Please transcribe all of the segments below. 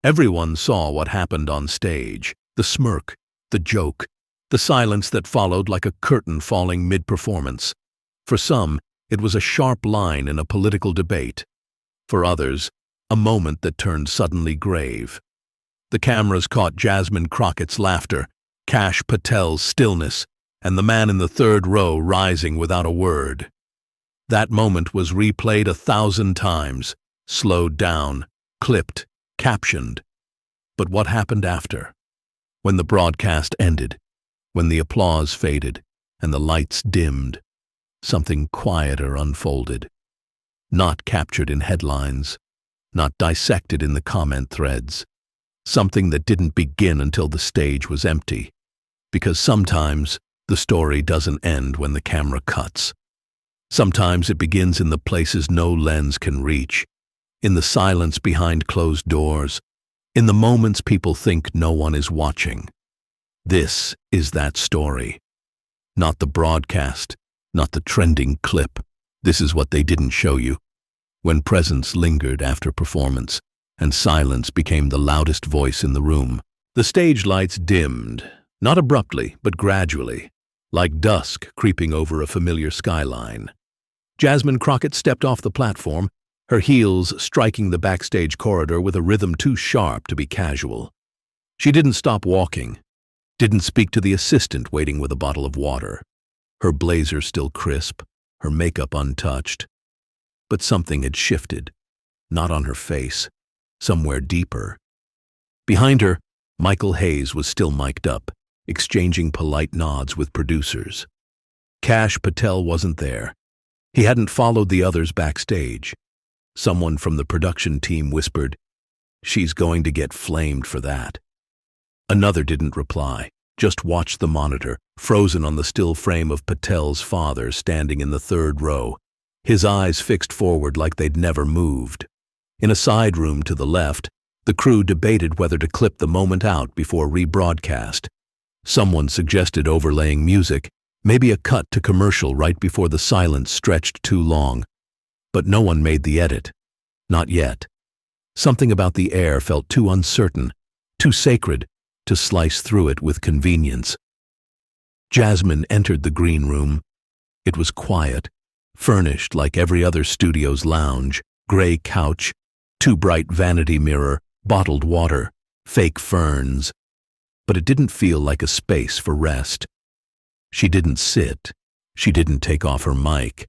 Everyone saw what happened on stage, the smirk, the joke, the silence that followed like a curtain falling mid-performance. For some, it was a sharp line in a political debate. For others, a moment that turned suddenly grave. The cameras caught Jasmine Crockett's laughter, Kash Patel's stillness, and the man in the third row rising without a word. That moment was replayed 1,000 times, slowed down, clipped, captioned. But what happened after? When the broadcast ended, when the applause faded and the lights dimmed, something quieter unfolded. Not captured in headlines, not dissected in the comment threads. Something that didn't begin until the stage was empty. Because sometimes the story doesn't end when the camera cuts. Sometimes it begins in the places no lens can reach, in the silence behind closed doors, in the moments people think no one is watching. This is that story. Not the broadcast, not the trending clip. This is what they didn't show you. When presence lingered after performance, and silence became the loudest voice in the room, the stage lights dimmed, not abruptly, but gradually, like dusk creeping over a familiar skyline. Jasmine Crockett stepped off the platform, her heels striking the backstage corridor with a rhythm too sharp to be casual. She didn't stop walking, didn't speak to the assistant waiting with a bottle of water. Her blazer still crisp, her makeup untouched. But something had shifted, not on her face, somewhere deeper. Behind her, Michael Hayes was still mic'd up, exchanging polite nods with producers. Kash Patel wasn't there. He hadn't followed the others backstage. Someone from the production team whispered, "She's going to get flamed for that." Another didn't reply, just watched the monitor, frozen on the still frame of Patel's father standing in the third row, his eyes fixed forward like they'd never moved. In a side room to the left, the crew debated whether to clip the moment out before rebroadcast. Someone suggested overlaying music, maybe a cut to commercial right before the silence stretched too long. But no one made the edit. Not yet. Something about the air felt too uncertain, too sacred, to slice through it with convenience. Jasmine entered the green room. It was quiet, furnished like every other studio's lounge, gray couch, too bright vanity mirror, bottled water, fake ferns. But it didn't feel like a space for rest. She didn't sit. She didn't take off her mic.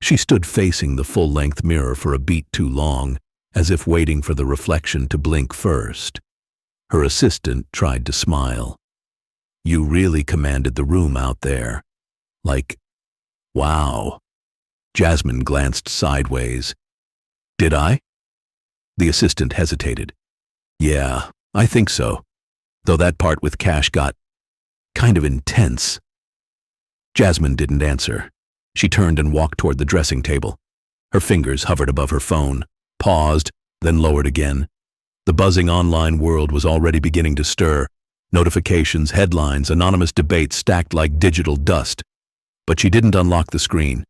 She stood facing the full-length mirror for a beat too long, as if waiting for the reflection to blink first. Her assistant tried to smile. "You really commanded the room out there. Like, wow." Jasmine glanced sideways. "Did I?" The assistant hesitated. "Yeah, I think so. Though that part with Kash got kind of intense." Jasmine didn't answer. She turned and walked toward the dressing table. Her fingers hovered above her phone, paused, then lowered again. The buzzing online world was already beginning to stir. Notifications, headlines, anonymous debates stacked like digital dust. But she didn't unlock the screen.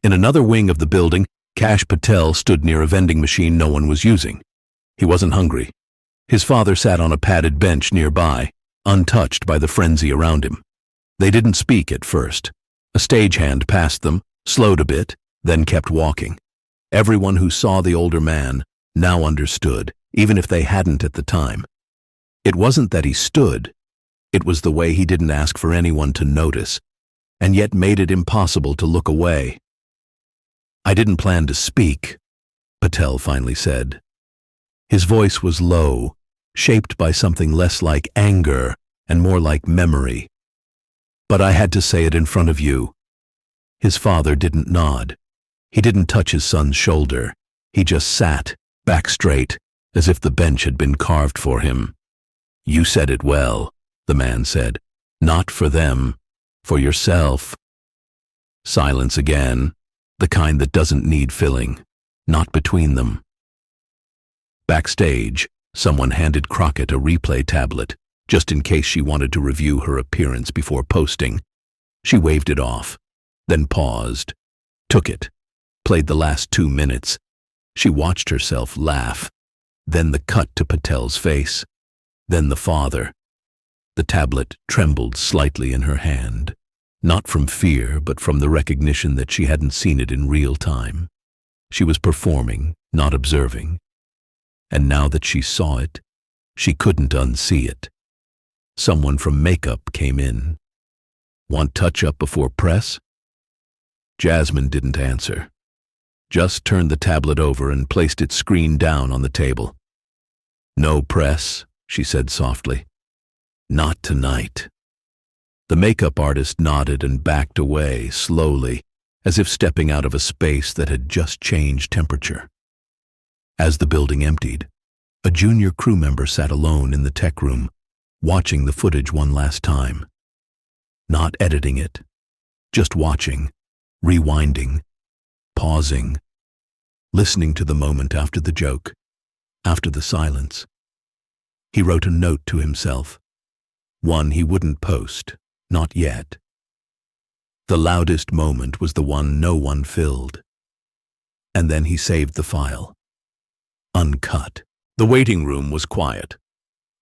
In another wing of the building, Kash Patel stood near a vending machine no one was using. He wasn't hungry. His father sat on a padded bench nearby, untouched by the frenzy around him. They didn't speak at first. A stagehand passed them, slowed a bit, then kept walking. Everyone who saw the older man now understood, even if they hadn't at the time. It wasn't that he stood. It was the way he didn't ask for anyone to notice, and yet made it impossible to look away. "I didn't plan to speak," Patel finally said. His voice was low, shaped by something less like anger and more like memory. "But I had to say it in front of you." His father didn't nod. He didn't touch his son's shoulder. He just sat, back straight, as if the bench had been carved for him. "You said it well," the man said. "Not for them, for yourself." Silence again, the kind that doesn't need filling, not between them. Backstage, someone handed Crockett a replay tablet, just in case she wanted to review her appearance before posting. She waved it off, then paused, took it, played the last 2 minutes. She watched herself laugh. Then the cut to Patel's face. Then the father. The tablet trembled slightly in her hand, not from fear, but from the recognition that she hadn't seen it in real time. She was performing, not observing. And now that she saw it, she couldn't unsee it. Someone from makeup came in. Want touch-up before press? Jasmine didn't answer. Just turned the tablet over and placed its screen down on the table. No press, she said softly. Not tonight. The makeup artist nodded and backed away slowly, as if stepping out of a space that had just changed temperature. As the building emptied, a junior crew member sat alone in the tech room, watching the footage one last time. Not editing it, just watching, rewinding, pausing, listening to the moment after the joke, after the silence. He wrote a note to himself, one he wouldn't post, not yet. The loudest moment was the one no one filled. And then he saved the file. Uncut. The waiting room was quiet.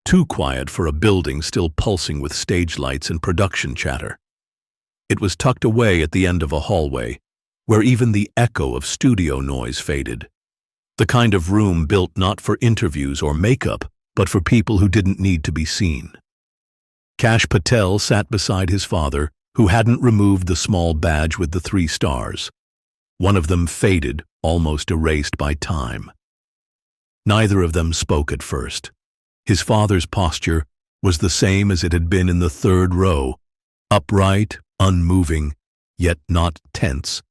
Too quiet for a building still pulsing with stage lights and production chatter. It was tucked away at the end of a hallway, where even the echo of studio noise faded. The kind of room built not for interviews or makeup, but for people who didn't need to be seen. Kash Patel sat beside his father, who hadn't removed the small badge with the 3 stars. One of them faded, almost erased by time. Neither of them spoke at first. His father's posture was the same as it had been in the 3rd row, upright, unmoving, yet not tense.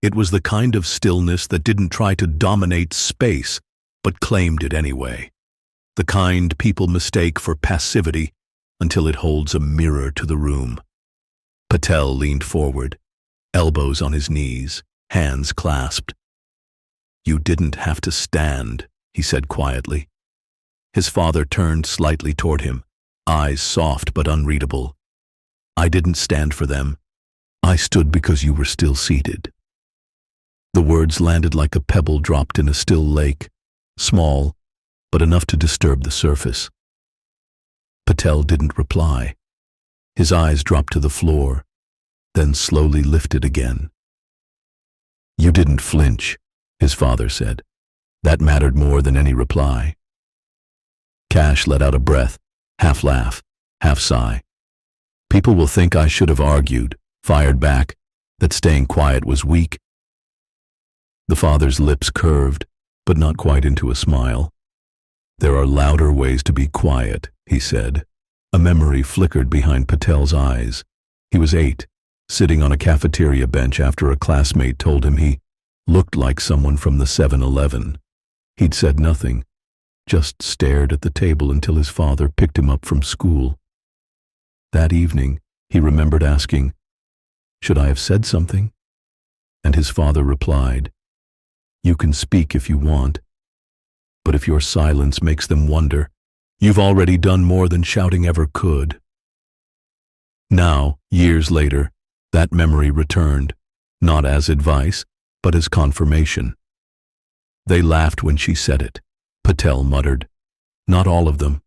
It was the kind of stillness that didn't try to dominate space, but claimed it anyway. The kind people mistake for passivity until it holds a mirror to the room. Patel leaned forward, elbows on his knees, hands clasped. "You didn't have to stand," he said quietly. His father turned slightly toward him, eyes soft but unreadable. "I didn't stand for them. I stood because you were still seated." The words landed like a pebble dropped in a still lake, small, but enough to disturb the surface. Patel didn't reply. His eyes dropped to the floor, then slowly lifted again. "You didn't flinch," his father said. That mattered more than any reply. Kash let out a breath, half laugh, half sigh. "People will think I should have argued, fired back, that staying quiet was weak." The father's lips curved, but not quite into a smile. "There are louder ways to be quiet," he said. A memory flickered behind Patel's eyes. He was 8, sitting on a cafeteria bench after a classmate told him he looked like someone from the 7-Eleven. He'd said nothing, just stared at the table until his father picked him up from school. That evening, he remembered asking, "Should I have said something?" And his father replied, "You can speak if you want, but if your silence makes them wonder, you've already done more than shouting ever could." Now, years later, that memory returned, not as advice, but as confirmation. They laughed when she said it, Patel muttered. Not all of them,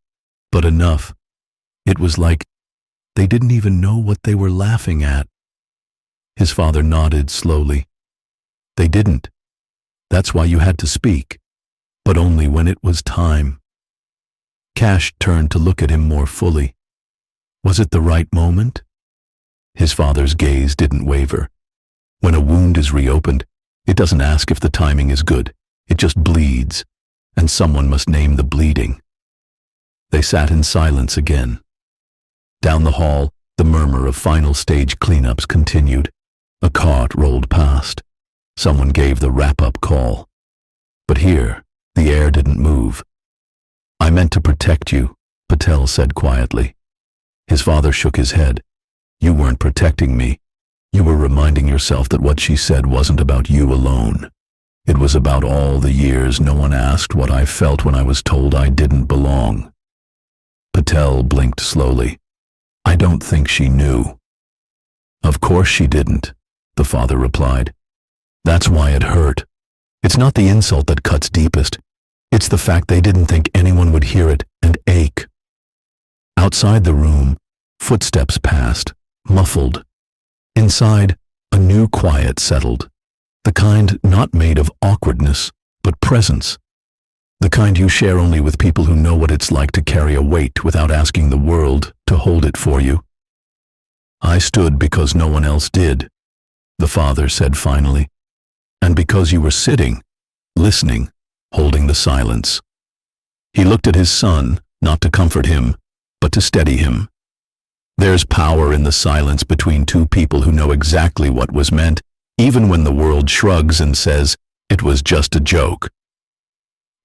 but enough. It was like they didn't even know what they were laughing at. His father nodded slowly. "They didn't. That's why you had to speak, but only when it was time." Kash turned to look at him more fully. Was it the right moment? His father's gaze didn't waver. When a wound is reopened, it doesn't ask if the timing is good. It just bleeds, and someone must name the bleeding. They sat in silence again. Down the hall, the murmur of final stage cleanups continued. A cart rolled past. Someone gave the wrap-up call. But here, the air didn't move. "I meant to protect you," Patel said quietly. His father shook his head. "You weren't protecting me. You were reminding yourself that what she said wasn't about you alone. It was about all the years no one asked what I felt when I was told I didn't belong." Patel blinked slowly. "I don't think she knew." "Of course she didn't," the father replied. "That's why it hurt. It's not the insult that cuts deepest. It's the fact they didn't think anyone would hear it and ache. Outside the room, footsteps passed, muffled. Inside, a new quiet settled, the kind not made of awkwardness, but presence. The kind you share only with people who know what it's like to carry a weight without asking the world to hold it for you. I stood because no one else did, the father said finally, and because you were sitting, listening, holding the silence. He looked at his son, not to comfort him, but to steady him. There's power in the silence between two people who know exactly what was meant, even when the world shrugs and says, it was just a joke.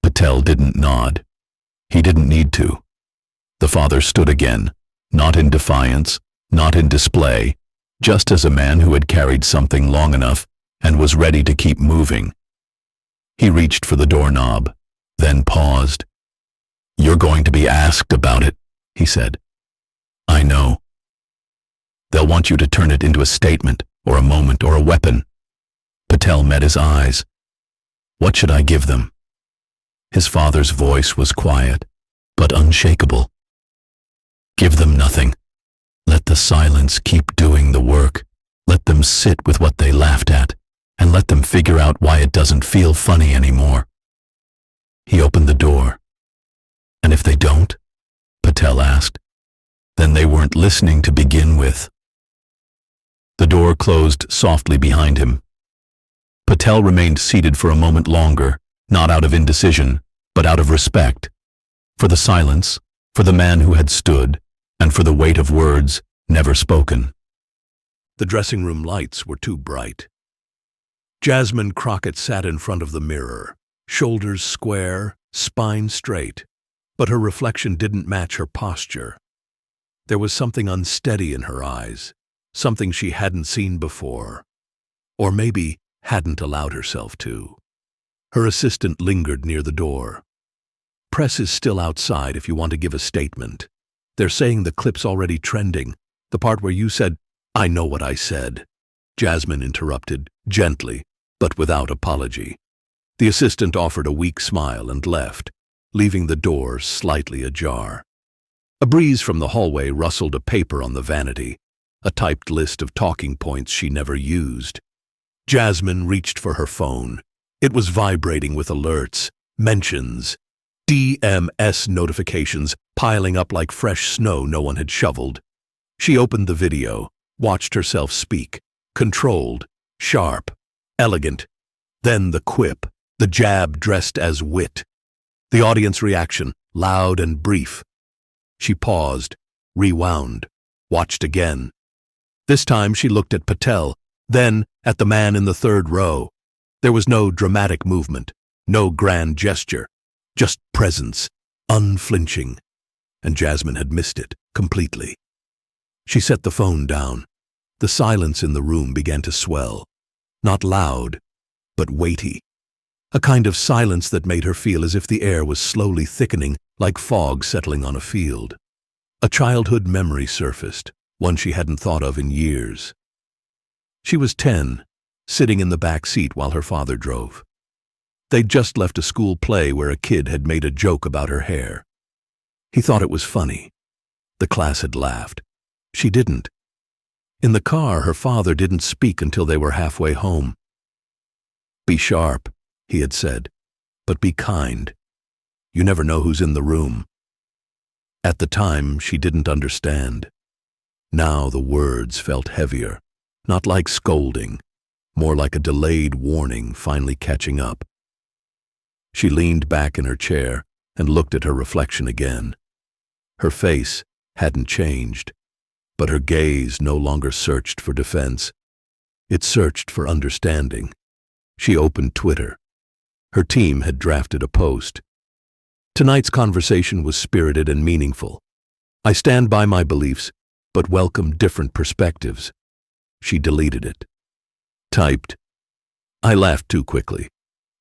Patel didn't nod. He didn't need to. The father stood again, not in defiance, not in display, just as a man who had carried something long enough and was ready to keep moving. He reached for the doorknob, then paused. "You're going to be asked about it," he said. "I know. They'll want you to turn it into a statement, or a moment, or a weapon." Patel met his eyes. "What should I give them?" His father's voice was quiet, but unshakable. "Give them nothing. Let the silence keep doing the work. Let them sit with what they laughed at, and let them figure out why it doesn't feel funny anymore." He opened the door. "And if they don't?" Patel asked. "Then they weren't listening to begin with." The door closed softly behind him. Patel remained seated for a moment longer, not out of indecision, but out of respect. For the silence, for the man who had stood, and for the weight of words never spoken. The dressing room lights were too bright. Jasmine Crockett sat in front of the mirror, shoulders square, spine straight, but her reflection didn't match her posture. There was something unsteady in her eyes, something she hadn't seen before, or maybe hadn't allowed herself to. Her assistant lingered near the door. "Press is still outside if you want to give a statement. They're saying the clip's already trending, the part where you said, 'I know what I said,'" Jasmine interrupted, gently, but without apology. The assistant offered a weak smile and left, leaving the door slightly ajar. A breeze from the hallway rustled a paper on the vanity, a typed list of talking points she never used. Jasmine reached for her phone. It was vibrating with alerts, mentions, DMS notifications piling up like fresh snow no one had shoveled. She opened the video, watched herself speak, controlled, sharp, elegant. Then the quip, the jab dressed as wit. The audience reaction, loud and brief. She paused, rewound, watched again. This time she looked at Patel, then at the man in the third row. There was no dramatic movement, no grand gesture, just presence, unflinching. And Jasmine had missed it completely. She set the phone down. The silence in the room began to swell, not loud, but weighty. A kind of silence that made her feel as if the air was slowly thickening, like fog settling on a field. A childhood memory surfaced, one she hadn't thought of in years. She was 10, sitting in the back seat while her father drove. They'd just left a school play where a kid had made a joke about her hair. He thought it was funny. The class had laughed. She didn't. In the car, her father didn't speak until they were halfway home. "Be sharp," he had said, "but be kind. You never know who's in the room." At the time, she didn't understand. Now the words felt heavier, not like scolding, more like a delayed warning finally catching up. She leaned back in her chair and looked at her reflection again. Her face hadn't changed, but her gaze no longer searched for defense. It searched for understanding. She opened Twitter. Her team had drafted a post. "Tonight's conversation was spirited and meaningful. I stand by my beliefs, but welcome different perspectives." She deleted it. Typed, "I laughed too quickly.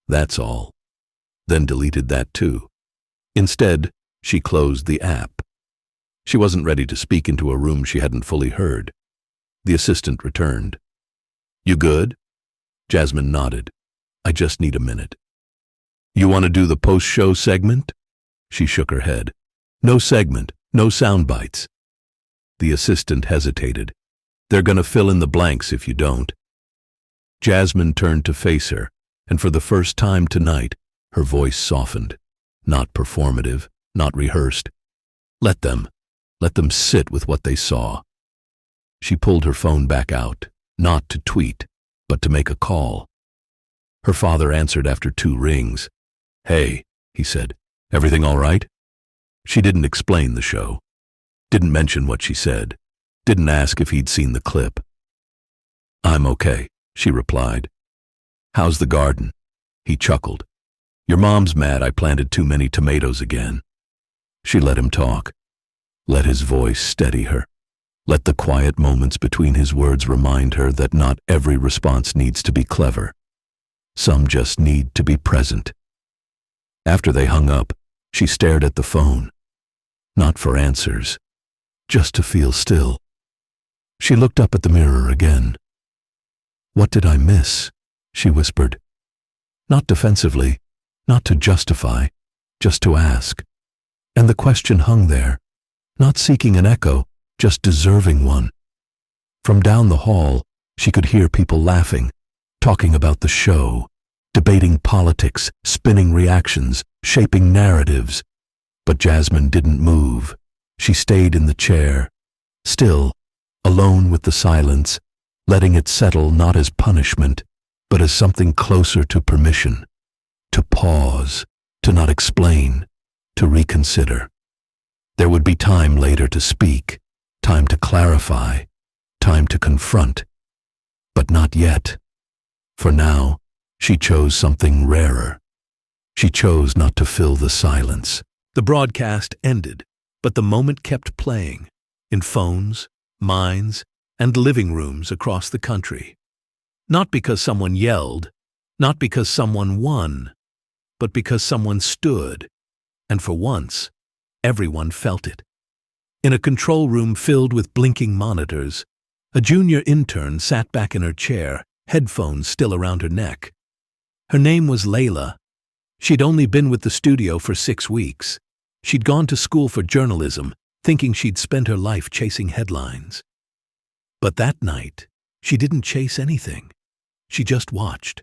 That's all." Then deleted that too. Instead, she closed the app. She wasn't ready to speak into a room she hadn't fully heard. The assistant returned. "You good?" Jasmine nodded. "I just need a minute." You want to do the post-show segment? She shook her head. No segment, no sound bites. The assistant hesitated. They're going to fill in the blanks if you don't. Jasmine turned to face her, and for the first time tonight, her voice softened. Not performative, not rehearsed. Let them sit with what they saw. She pulled her phone back out, not to tweet, but to make a call. Her father answered after 2 rings. Hey, he said, everything all right? She didn't explain the show. Didn't mention what she said. Didn't ask if he'd seen the clip. I'm okay, she replied. How's the garden? He chuckled. Your mom's mad I planted too many tomatoes again. She let him talk. Let his voice steady her. Let the quiet moments between his words remind her that not every response needs to be clever. Some just need to be present. After they hung up, she stared at the phone. Not for answers, just to feel still. She looked up at the mirror again. What did I miss? She whispered. Not defensively, not to justify, just to ask. And the question hung there, not seeking an echo, just deserving one. From down the hall, she could hear people laughing, talking about the show, debating politics, spinning reactions, shaping narratives. But Jasmine didn't move. She stayed in the chair, still, alone with the silence, letting it settle not as punishment, but as something closer to permission, to pause, to not explain, to reconsider. There would be time later to speak, time to clarify, time to confront. But not yet. For now, she chose something rarer. She chose not to fill the silence. The broadcast ended, but the moment kept playing, in phones, minds, and living rooms across the country. Not because someone yelled, not because someone won, but because someone stood, and for once, everyone felt it. In a control room filled with blinking monitors, a junior intern sat back in her chair, headphones still around her neck. Her name was Layla. She'd only been with the studio for 6 weeks. She'd gone to school for journalism, thinking she'd spend her life chasing headlines. But that night, she didn't chase anything. She just watched.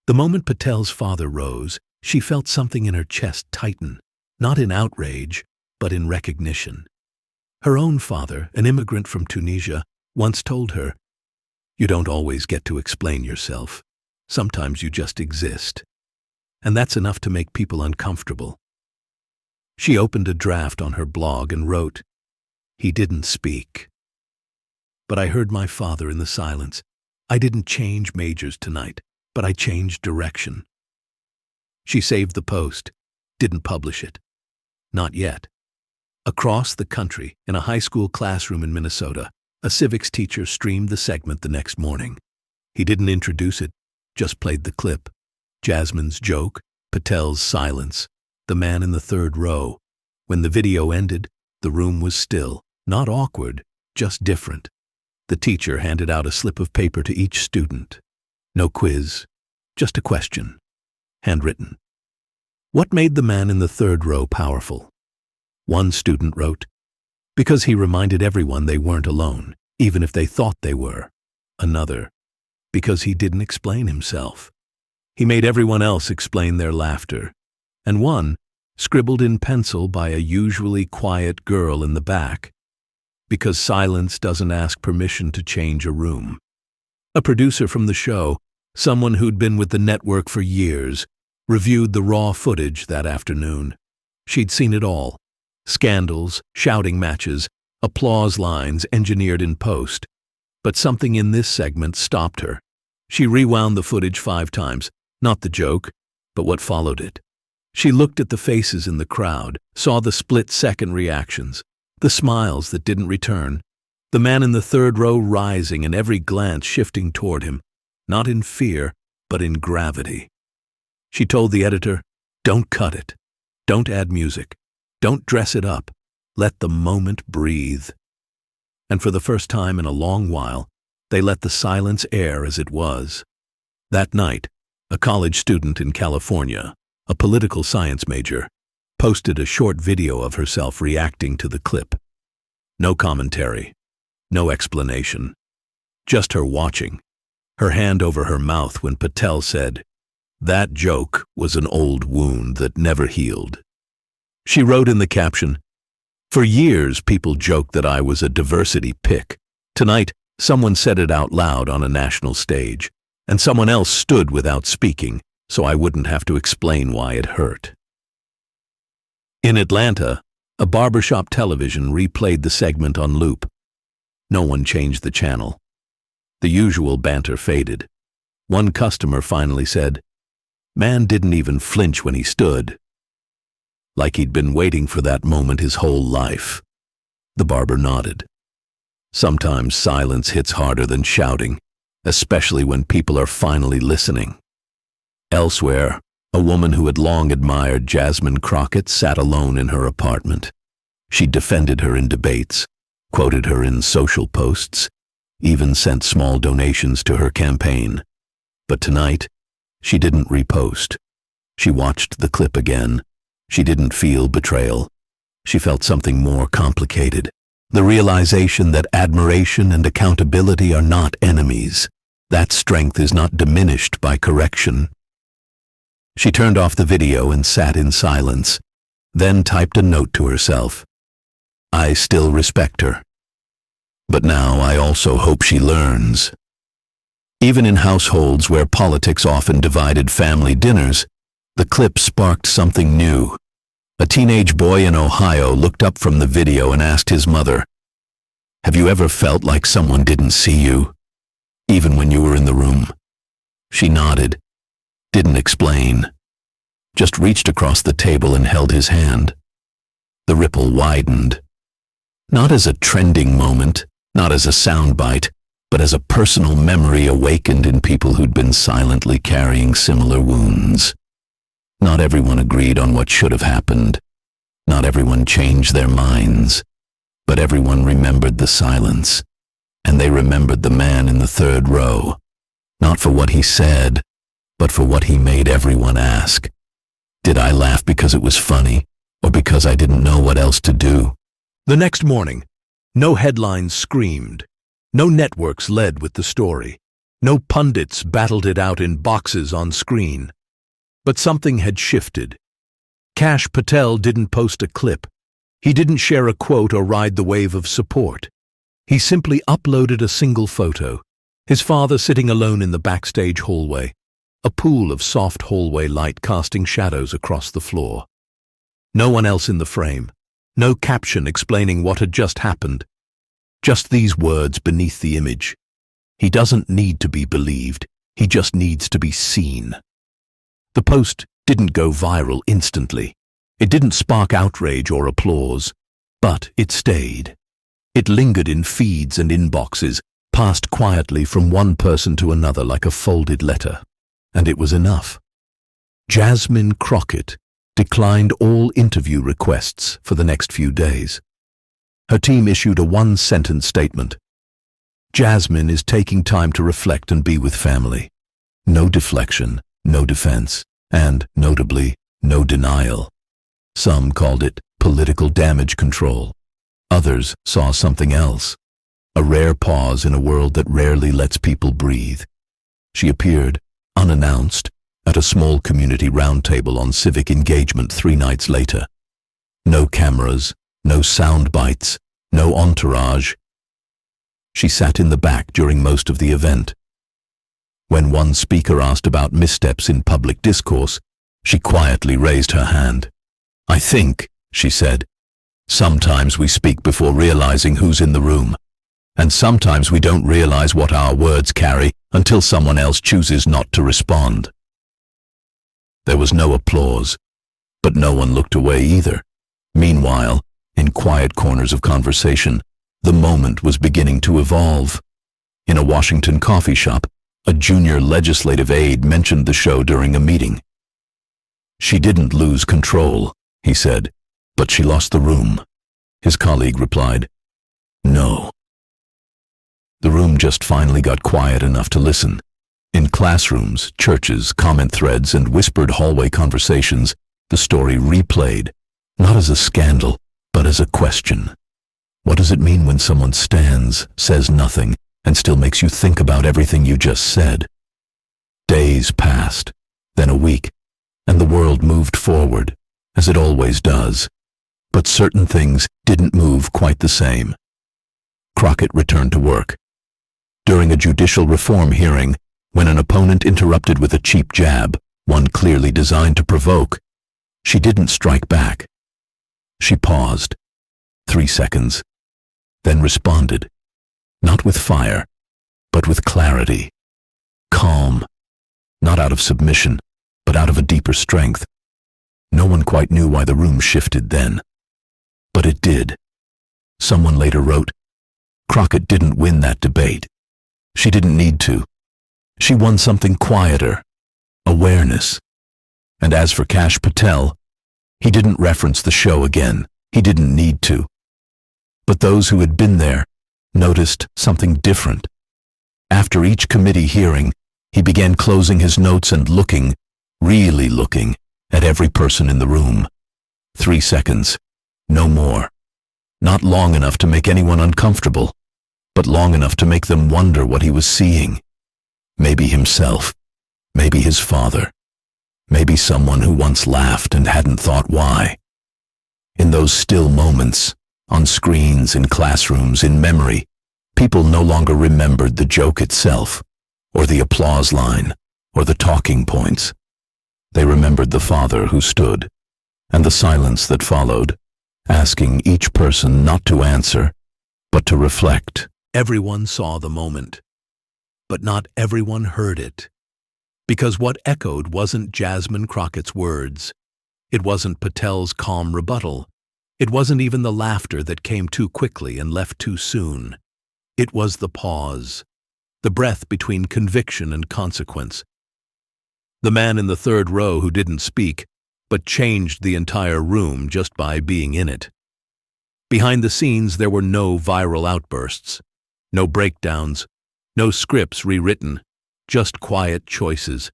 The moment Patel's father rose, she felt something in her chest tighten, not in outrage, but in recognition. Her own father, an immigrant from Tunisia, once told her, "You don't always get to explain yourself. Sometimes you just exist. And that's enough to make people uncomfortable." She opened a draft on her blog and wrote, "He didn't speak. But I heard my father in the silence. I didn't change majors tonight, but I changed direction." She saved the post, didn't publish it. Not yet. Across the country, in a high school classroom in Minnesota, a civics teacher streamed the segment the next morning. He didn't introduce it, just played the clip. Jasmine's joke, Patel's silence, the man in the third row. When the video ended, the room was still, not awkward, just different. The teacher handed out a slip of paper to each student. No quiz, just a question, handwritten. What made the man in the third row powerful? One student wrote, "Because he reminded everyone they weren't alone, even if they thought they were." Another, "Because he didn't explain himself. He made everyone else explain their laughter." And one, scribbled in pencil by a usually quiet girl in the back, "Because silence doesn't ask permission to change a room." A producer from the show, someone who'd been with the network for years, reviewed the raw footage that afternoon. She'd seen it all. Scandals, shouting matches, applause lines engineered in post. But something in this segment stopped her. She rewound the footage 5 times, not the joke, but what followed it. She looked at the faces in the crowd, saw the split-second reactions, the smiles that didn't return, the man in the third row rising and every glance shifting toward him, not in fear, but in gravity. She told the editor, "Don't cut it. Don't add music. Don't dress it up. Let the moment breathe." And for the first time in a long while, they let the silence air as it was. That night, a college student in California, a political science major, posted a short video of herself reacting to the clip. No commentary, no explanation, just her watching, her hand over her mouth when Patel said, "That joke was an old wound that never healed." She wrote in the caption, "For years people joked that I was a diversity pick. Tonight, someone said it out loud on a national stage, and someone else stood without speaking, so I wouldn't have to explain why it hurt." In Atlanta, a barbershop television replayed the segment on loop. No one changed the channel. The usual banter faded. One customer finally said, "Man didn't even flinch when he stood." Like he'd been waiting for that moment his whole life. The barber nodded. Sometimes silence hits harder than shouting, especially when people are finally listening. Elsewhere, a woman who had long admired Jasmine Crockett sat alone in her apartment. She defended her in debates, quoted her in social posts, even sent small donations to her campaign. But tonight, she didn't repost. She watched the clip again. She didn't feel betrayal. She felt something more complicated. The realization that admiration and accountability are not enemies. That strength is not diminished by correction. She turned off the video and sat in silence, then typed a note to herself. "I still respect her. But now I also hope she learns." Even in households where politics often divided family dinners, the clip sparked something new. A teenage boy in Ohio looked up from the video and asked his mother, "Have you ever felt like someone didn't see you, even when you were in the room?" She nodded, didn't explain, just reached across the table and held his hand. The ripple widened. Not as a trending moment, not as a soundbite, but as a personal memory awakened in people who'd been silently carrying similar wounds. Not everyone agreed on what should have happened. Not everyone changed their minds. But everyone remembered the silence. And they remembered the man in the third row. Not for what he said, but for what he made everyone ask. Did I laugh because it was funny, or because I didn't know what else to do? The next morning, no headlines screamed. No networks led with the story. No pundits battled it out in boxes on screen. But something had shifted. Kash Patel didn't post a clip. He didn't share a quote or ride the wave of support. He simply uploaded a single photo, his father sitting alone in the backstage hallway, a pool of soft hallway light casting shadows across the floor. No one else in the frame, no caption explaining what had just happened. Just these words beneath the image. "He doesn't need to be believed, he just needs to be seen." The post didn't go viral instantly. It didn't spark outrage or applause, but it stayed. It lingered in feeds and inboxes, passed quietly from one person to another like a folded letter. And it was enough. Jasmine Crockett declined all interview requests for the next few days. Her team issued a one-sentence statement. Jasmine is taking time to reflect and be with family. No deflection, no defense, and, notably, no denial. Some called it political damage control. Others saw something else, a rare pause in a world that rarely lets people breathe. She appeared, unannounced, at a small community roundtable on civic engagement 3 nights later. No cameras, no sound bites, no entourage. She sat in the back during most of the event. When one speaker asked about missteps in public discourse, she quietly raised her hand. "I think," she said, "sometimes we speak before realizing who's in the room, and sometimes we don't realize what our words carry until someone else chooses not to respond." There was no applause, but no one looked away either. Meanwhile, in quiet corners of conversation, the moment was beginning to evolve. In a Washington coffee shop, a junior legislative aide mentioned the show during a meeting. "She didn't lose control," he said, "but she lost the room." His colleague replied, "No." The room just finally got quiet enough to listen. In classrooms, churches, comment threads, and whispered hallway conversations, the story replayed, not as a scandal, but as a question. What does it mean when someone stands, says nothing, and still makes you think about everything you just said? Days passed, then a week, and the world moved forward, as it always does. But certain things didn't move quite the same. Crockett returned to work. During a judicial reform hearing, when an opponent interrupted with a cheap jab, one clearly designed to provoke, she didn't strike back. She paused, 3 seconds, then responded, not with fire, but with clarity, calm, not out of submission, but out of a deeper strength. No one quite knew why the room shifted then, but it did. Someone later wrote, Crockett didn't win that debate. She didn't need to. She won something quieter, awareness. And as for Kash Patel, he didn't reference the show again. He didn't need to. But those who had been there noticed something different. After each committee hearing, he began closing his notes and looking, really looking, at every person in the room. 3 seconds, no more. Not long enough to make anyone uncomfortable, but long enough to make them wonder what he was seeing. Maybe himself, maybe his father, maybe someone who once laughed and hadn't thought why. In those still moments, on screens, in classrooms, in memory, people no longer remembered the joke itself, or the applause line, or the talking points. They remembered the father who stood, and the silence that followed, asking each person not to answer, but to reflect. Everyone saw the moment, but not everyone heard it. Because what echoed wasn't Jasmine Crockett's words. It wasn't Patel's calm rebuttal. It wasn't even the laughter that came too quickly and left too soon. It was the pause, the breath between conviction and consequence. The man in the third row who didn't speak, but changed the entire room just by being in it. Behind the scenes, there were no viral outbursts, no breakdowns, no scripts rewritten, just quiet choices.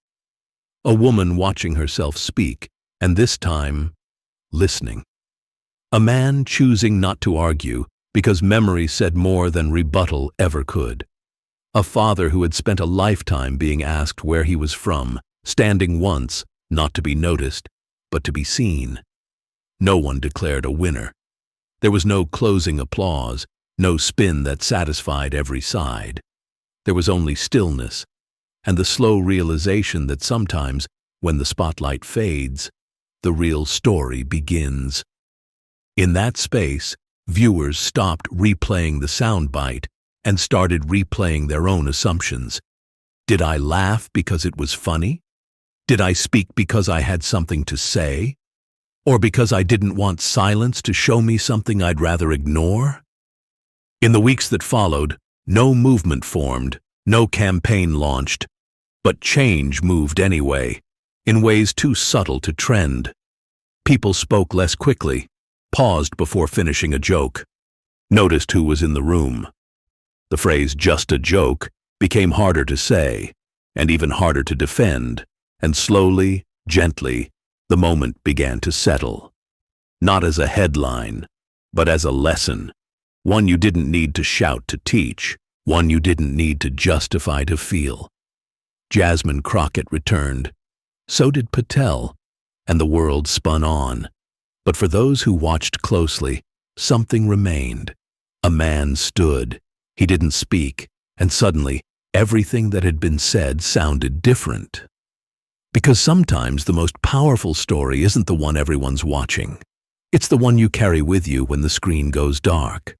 A woman watching herself speak, and this time, listening. A man choosing not to argue because memory said more than rebuttal ever could. A father who had spent a lifetime being asked where he was from, standing once, not to be noticed, but to be seen. No one declared a winner. There was no closing applause, no spin that satisfied every side. There was only stillness, and the slow realization that sometimes, when the spotlight fades, the real story begins. In that space, viewers stopped replaying the soundbite and started replaying their own assumptions. Did I laugh because it was funny? Did I speak because I had something to say? Or because I didn't want silence to show me something I'd rather ignore? In the weeks that followed, no movement formed, no campaign launched, but change moved anyway, in ways too subtle to trend. People spoke less quickly, paused before finishing a joke, noticed who was in the room. The phrase "just a joke" became harder to say, and even harder to defend, and slowly, gently, the moment began to settle. Not as a headline, but as a lesson. One you didn't need to shout to teach, one you didn't need to justify to feel. Jasmine Crockett returned. So did Patel, and the world spun on. But for those who watched closely, something remained. A man stood. He didn't speak, and suddenly, everything that had been said sounded different. Because sometimes the most powerful story isn't the one everyone's watching. It's the one you carry with you when the screen goes dark.